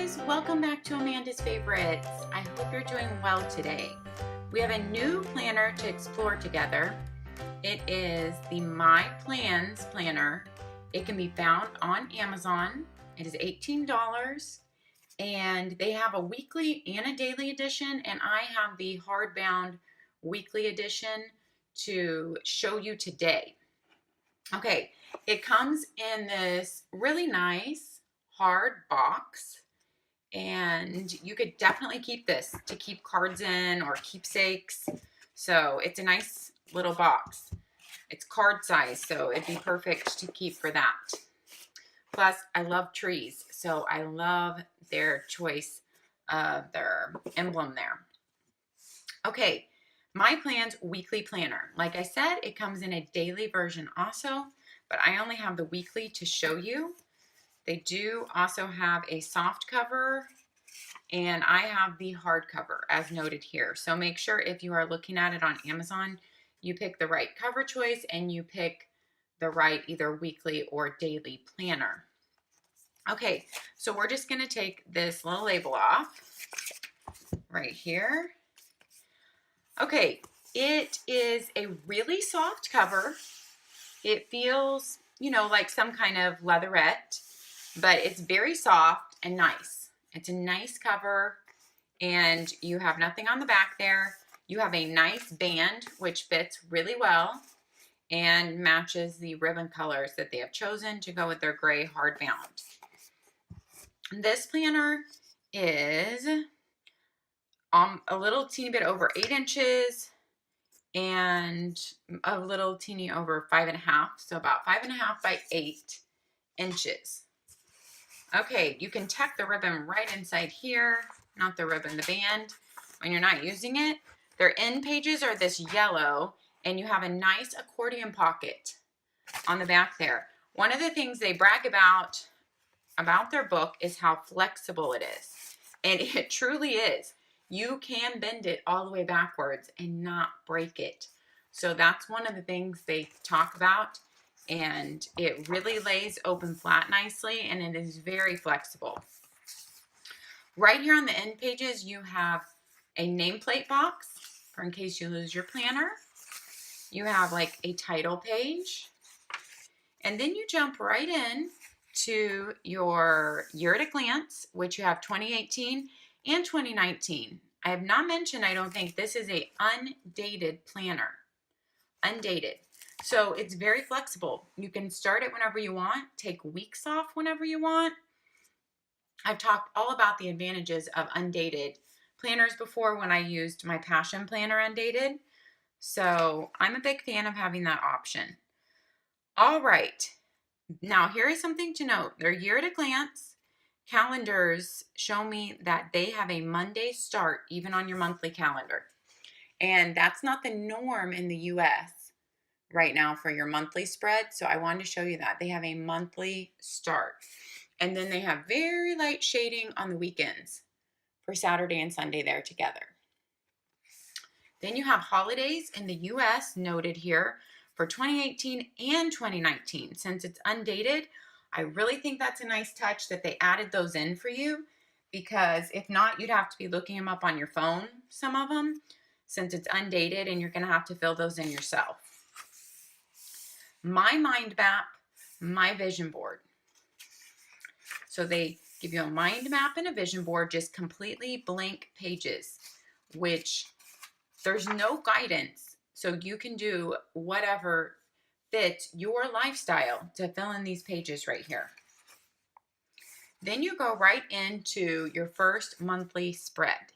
guys, welcome back to Amanda's Favorites. I hope you're doing well today. We have a new planner to explore together. It is the My Plans planner. It can be found on Amazon. It is $18 and they have a weekly and a daily edition, and I have the hardbound weekly edition to show you today. Okay, it comes in this really nice hard box, and you could definitely keep this to keep cards in or keepsakes. So it's a nice little box. It's card size, so it'd be perfect to keep for that. Plus, I love trees, so I love their choice of their emblem there. Okay, My Plans weekly planner. Like I said, it comes in a daily version also, but I only have the weekly to show you. They do also have a soft cover, and I have the hardcover as noted here. So make sure if you are looking at it on Amazon, you pick the right cover choice and you pick the right either weekly or daily planner. Okay, so we're just going to take this little label off right here. Okay, it is a really soft cover. It feels, like some kind of leatherette, but it's very soft and nice. It's a nice cover, and you have nothing on the back there. You have a nice band, which fits really well and matches the ribbon colors that they have chosen to go with their gray hardbound. This planner is a little teeny bit over 8 inches and a little teeny over 5.5, so about 5.5 by 8 inches. Okay, you can tuck the ribbon right inside here, not the ribbon, the band, when you're not using it. Their end pages are this yellow, and you have a nice accordion pocket on the back there. One of the things they brag about their book is how flexible it is, and it truly is. You can bend it all the way backwards and not break it. So that's one of the things they talk about, and it really lays open flat nicely, and it is very flexible. Right here on the end pages, you have a nameplate box for in case you lose your planner. You have like a title page, and then you jump right in to your year at a glance, which you have 2018 and 2019. I have not mentioned, I don't think, this is a undated planner. Undated. So it's very flexible. You can start it whenever you want, take weeks off whenever you want. I've talked all about the advantages of undated planners before when I used my Passion Planner Undated. So I'm a big fan of having that option. All right. Now, here is something to note. Their year at a glance calendars show me that they have a Monday start even on your monthly calendar. And that's not the norm in the US right now for your monthly spread. So I wanted to show you that. They have a monthly start. And then they have very light shading on the weekends for Saturday and Sunday there together. Then you have holidays in the US noted here for 2018 and 2019. Since it's undated, I really think that's a nice touch that they added those in for you, because if not, you'd have to be looking them up on your phone, some of them, since it's undated, and you're going to have to fill those in yourself. My mind map, my vision board. So they give you a mind map and a vision board, just completely blank pages, which there's no guidance. So you can do whatever fits your lifestyle to fill in these pages right here. Then you go right into your first monthly spread.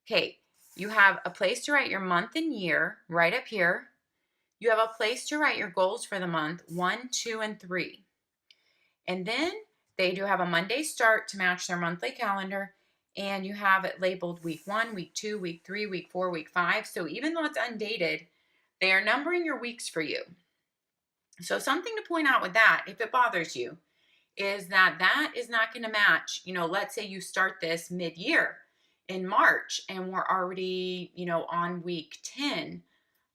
Okay, you have a place to write your month and year right up here. You have a place to write your goals for the month, 1, 2, and 3. And then they do have a Monday start to match their monthly calendar, and you have it labeled week 1, week 2, week 3, week 4, week 5. So even though it's undated, they are numbering your weeks for you. So something to point out with that, if it bothers you, is that that is not going to match. Let's say you start this mid-year in March, and we're already, on week 10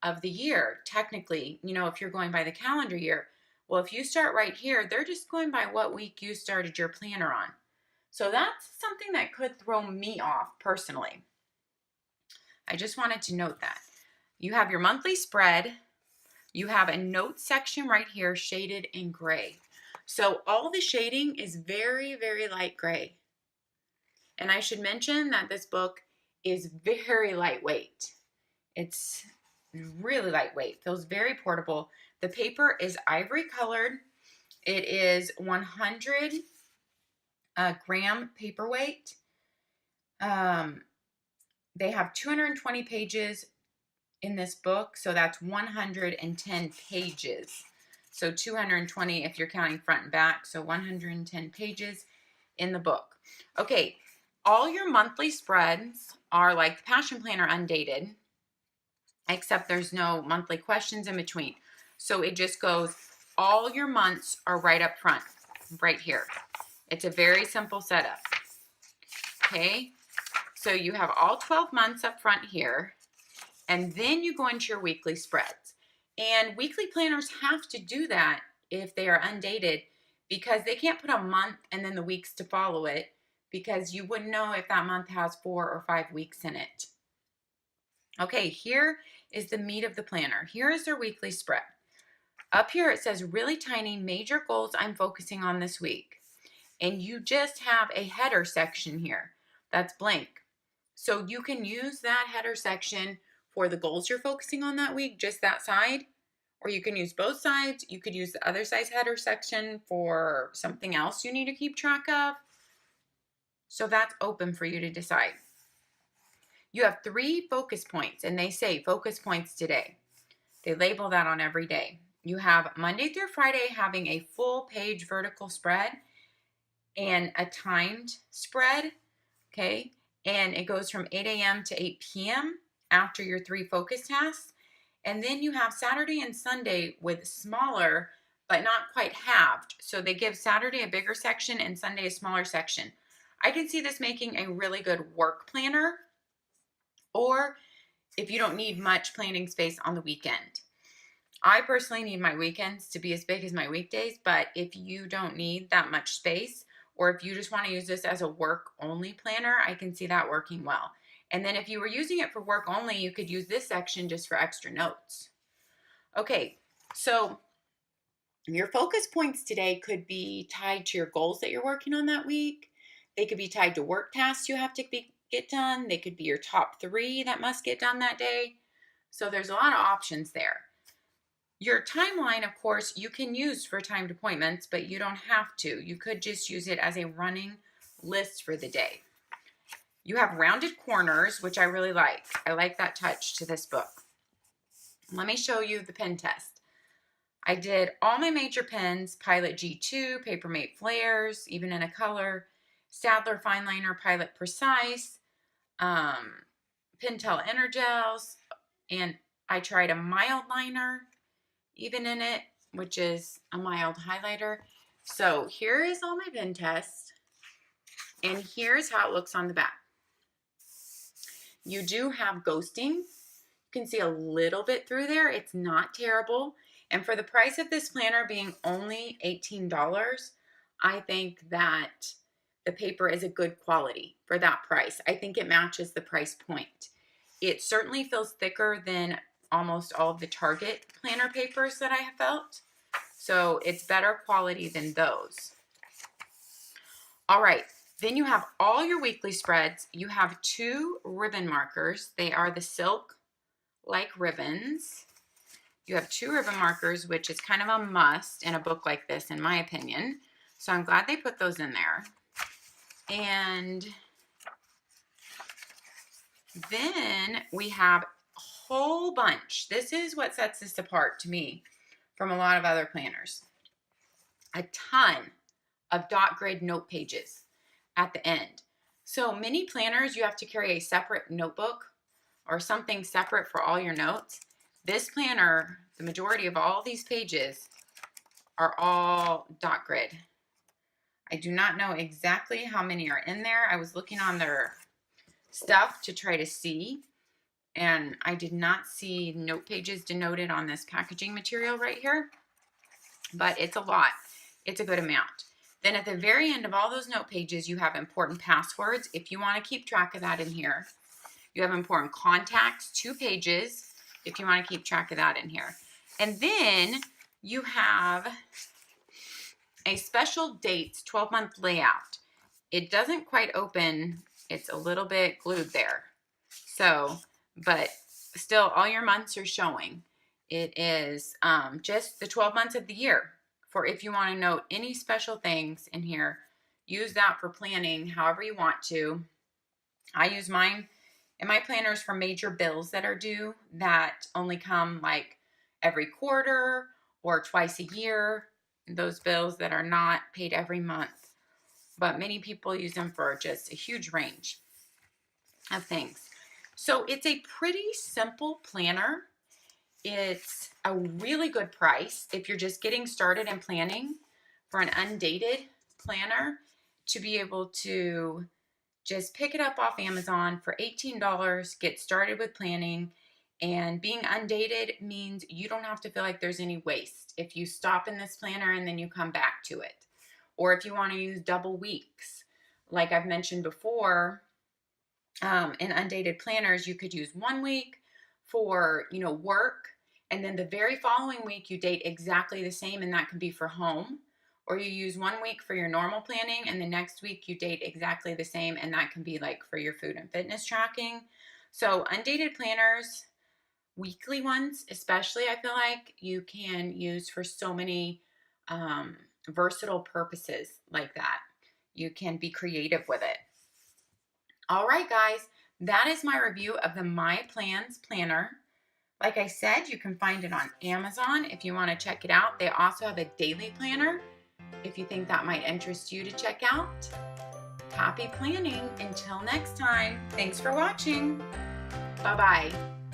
of the year. Technically, if you're going by the calendar year, well, if you start right here, they're just going by what week you started your planner on. So that's something that could throw me off personally. I just wanted to note that. You have your monthly spread. You have a note section right here shaded in gray. So all the shading is very, very light gray. And I should mention that this book is very lightweight. It's really lightweight, feels very portable. The paper is ivory colored. It is 100 gram paperweight. They have 220 pages in this book, so that's 110 pages. So 220 if you're counting front and back, so 110 pages in the book. Okay, all your monthly spreads are like the Passion Planner Undated, except there's no monthly questions in between. So it just goes, all your months are right up front, right here. It's a very simple setup. Okay, so you have all 12 months up front here, and then you go into your weekly spreads. And weekly planners have to do that if they are undated, because they can't put a month and then the weeks to follow it, because you wouldn't know if that month has 4 or 5 weeks in it. Okay, here is the meat of the planner. Here is their weekly spread. Up here it says really tiny major goals I'm focusing on this week. And you just have a header section here that's blank. So you can use that header section for the goals you're focusing on that week, just that side, or you can use both sides. You could use the other side's header section for something else you need to keep track of. So that's open for you to decide. You have 3 focus points, and they say focus points today. They label that on every day. You have Monday through Friday having a full page vertical spread and a timed spread, okay? And it goes from 8 a.m. to 8 p.m. after your 3 focus tasks. And then you have Saturday and Sunday with smaller, but not quite halved. So they give Saturday a bigger section and Sunday a smaller section. I can see this making a really good work planner, or if you don't need much planning space on the weekend. I personally need my weekends to be as big as my weekdays, but if you don't need that much space, or if you just want to use this as a work only planner, I can see that working well. And then if you were using it for work only, you could use this section just for extra notes. Okay, so your focus points today could be tied to your goals that you're working on that week. They could be tied to work tasks you have to get done. They could be your top 3 that must get done that day. So there's a lot of options there. Your timeline, of course, you can use for timed appointments, but you don't have to. You could just use it as a running list for the day. You have rounded corners, which I really like. I like that touch to this book. Let me show you the pen test. I did all my major pens, Pilot G2, Papermate Flares, even in a color, Staedtler Fineliner Pilot Precise, Pentel Energels, and I tried a mild liner even in it, which is a mild highlighter. So here is all my pen tests, and here's how it looks on the back. You do have ghosting. You can see a little bit through there. It's not terrible. And for the price of this planner being only $18, I think that the paper is a good quality for that price. I think it matches the price point. It certainly feels thicker than almost all of the Target planner papers that I have felt. So it's better quality than those. All right, then you have all your weekly spreads. You have 2 ribbon markers. They are the silk-like ribbons. You have 2 ribbon markers, which is kind of a must in a book like this, in my opinion. So I'm glad they put those in there. And then we have whole bunch. This is what sets this apart to me from a lot of other planners. A ton of dot grid note pages at the end. So many planners, you have to carry a separate notebook or something separate for all your notes. This planner, the majority of all these pages are all dot grid. I do not know exactly how many are in there. I was looking on their stuff to try to see, and I did not see note pages denoted on this packaging material right here, but it's a lot. It's a good amount. Then at the very end of all those note pages, you have important passwords if you want to keep track of that in here. You have important contacts, 2 pages, if you want to keep track of that in here. And then you have a special dates 12-month layout. It doesn't quite open. It's a little bit glued there. So, but still all your months are showing. It is just the 12 months of the year. For if you want to note any special things in here, use that for planning however you want to. I use mine in my planners for major bills that are due that only come like every quarter or twice a year. Those bills that are not paid every month. But many people use them for just a huge range of things. So it's a pretty simple planner. It's a really good price if you're just getting started in planning for an Undated planner, to be able to just pick it up off Amazon for $18, get started with planning. And being undated means you don't have to feel like there's any waste if you stop in this planner and then you come back to it. Or if you want to use double weeks, like I've mentioned before, in Undated planners, you could use 1 week for, work, and then the very following week you date exactly the same, and that can be for home. Or you use 1 week for your normal planning, and the next week you date exactly the same, and that can be like for your food and fitness tracking. So Undated planners, weekly ones especially, I feel like you can use for so many versatile purposes like that. You can be creative with it. All right, guys, that is my review of the My Plans planner. Like I said, you can find it on Amazon if you want to check it out. They also have a daily planner if you think that might interest you to check out. Happy planning. Until next time, thanks for watching. Bye-bye.